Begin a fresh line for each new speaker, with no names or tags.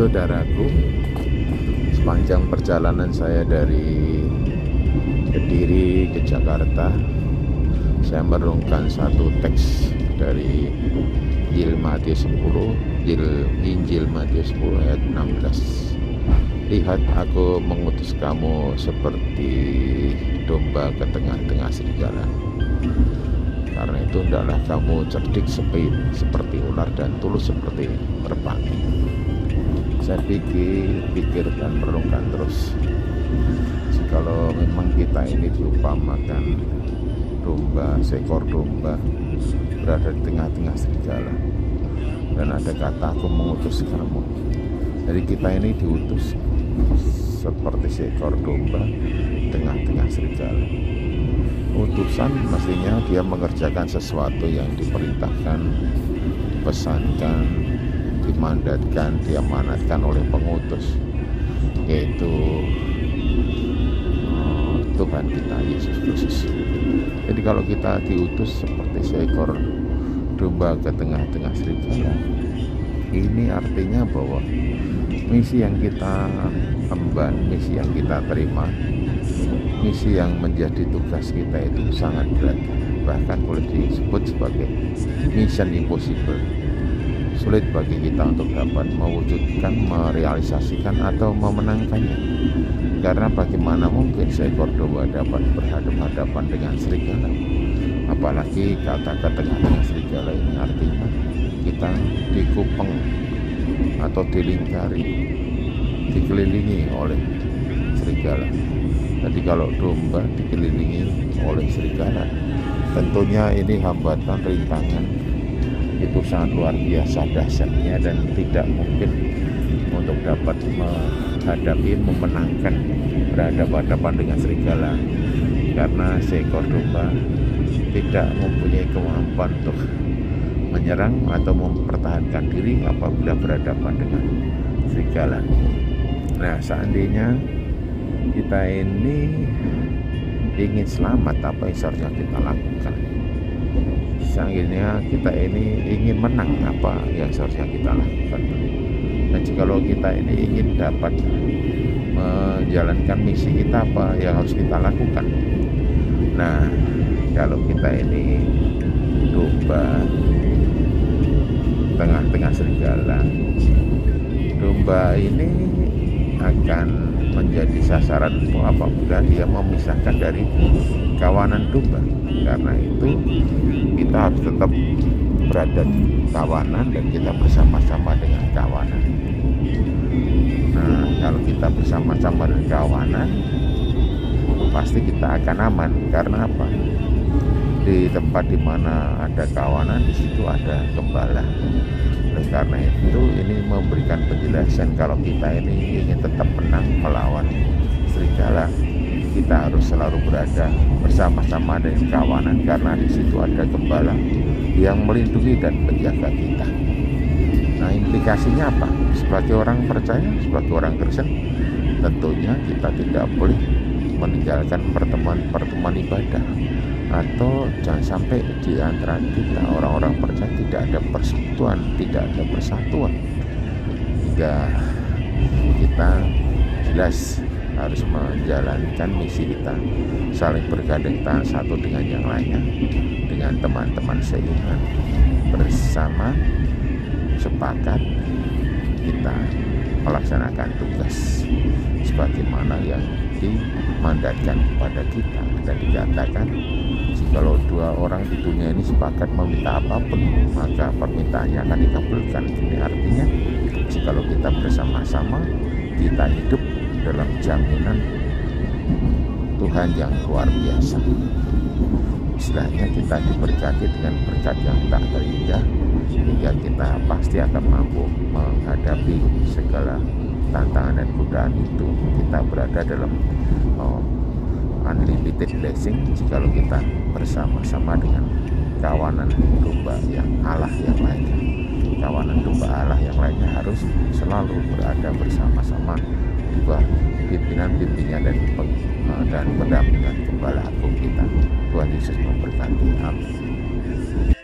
Saudaraku, sepanjang perjalanan saya dari Kediri ke Jakarta, saya merenungkan satu teks dari Injil Matius 10 ayat 16. Lihat, aku mengutus kamu seperti domba ke tengah-tengah serigala. Karena itu hendaklah kamu cerdik seperti ular dan tulus seperti merpati. Saya pikir dan merenungkan terus, jikalau memang kita ini diumpamakan seekor domba berada di tengah-tengah serigala, dan ada kata aku mengutus kamu. Jadi kita ini diutus seperti seekor domba tengah-tengah serigala. Utusan mestinya dia mengerjakan sesuatu yang diperintahkan, dipesankan, dimandatkan, diamanatkan oleh pengutus, yaitu Tuhan kita Yesus Kristus. Jadi kalau kita diutus seperti seekor domba ke tengah-tengah serigala, ini artinya bahwa misi yang kita emban, misi yang kita terima, misi yang menjadi tugas kita itu sangat berat, bahkan boleh disebut sebagai mission impossible. Sulit bagi kita untuk dapat mewujudkan, merealisasikan atau memenangkannya. Karena bagaimana mungkin seekor domba dapat berhadapan-hadapan dengan serigala? Apalagi kata tengah-tengah serigala ini artinya kita dikupeng atau dilingkari, dikelilingi oleh serigala. Jadi kalau domba dikelilingi oleh serigala, tentunya ini hambatan, rintangan itu sangat luar biasa dahsyatnya, dan tidak mungkin untuk dapat menghadapi, memenangkan, berhadapan-hadapan dengan serigala, karena seekor domba tidak mempunyai kemampuan untuk menyerang atau mempertahankan diri apabila berhadapan dengan serigala. Nah, seandainya kita ini ingin selamat, apa yang seharusnya kita lakukan? Seandainya kita ini ingin menang, apa yang seharusnya kita lakukan? Dan jikalau kita ini ingin dapat menjalankan misi kita, apa yang harus kita lakukan? Nah, kalau kita ini domba tengah-tengah serigala, domba ini akan menjadi sasaran apabila dia memisahkan dari kawanan domba. Karena itu kita harus tetap berada di kawanan dan kita bersama-sama dengan kawanan. Nah, kalau kita bersama-sama dengan kawanan, pasti kita akan aman. Karena apa? Di tempat di mana ada kawanan, di situ ada gembala. Oleh karena itu, ini memberikan penjelasan kalau kita ini ingin tetap menang melawan serigala, kita harus selalu berada bersama-sama dengan kawanan, karena di situ ada gembala yang melindungi dan menjaga kita. Nah, implikasinya apa? Sebagai orang percaya, sebagai orang Kristen, tentunya kita tidak boleh meninggalkan pertemuan ibadah, atau jangan sampai di antara kita orang-orang percaya tidak ada persatuan, tidak ada persatuan, hingga kita jelas harus menjalankan misi kita, saling bergandeng tangan satu dengan yang lainnya, dengan teman-teman seiman, bersama sepakat kita melaksanakan tugas sebagaimana yang dimandatkan kepada kita. Dan dikatakan, jikalau dua orang di dunia ini sepakat meminta apapun, maka permintaannya akan dikabulkan. Ini artinya jikalau kita bersama-sama, kita hidup dalam jaminan Tuhan yang luar biasa. Istilahnya kita diberkati dengan berkat yang tak terhingga, hingga kita pasti akan mampu menghadapi segala tantangan dan godaan itu. Kita berada dalam unlimited blessing jikalau kita bersama-sama dengan kawanan domba yang Allah yang lainnya. Kawanan domba Allah yang lainnya harus selalu berada bersama-sama di bawah pimpinan dan pendampingan Gembala Agung kita. Tuhan Yesus memberkati. Amin.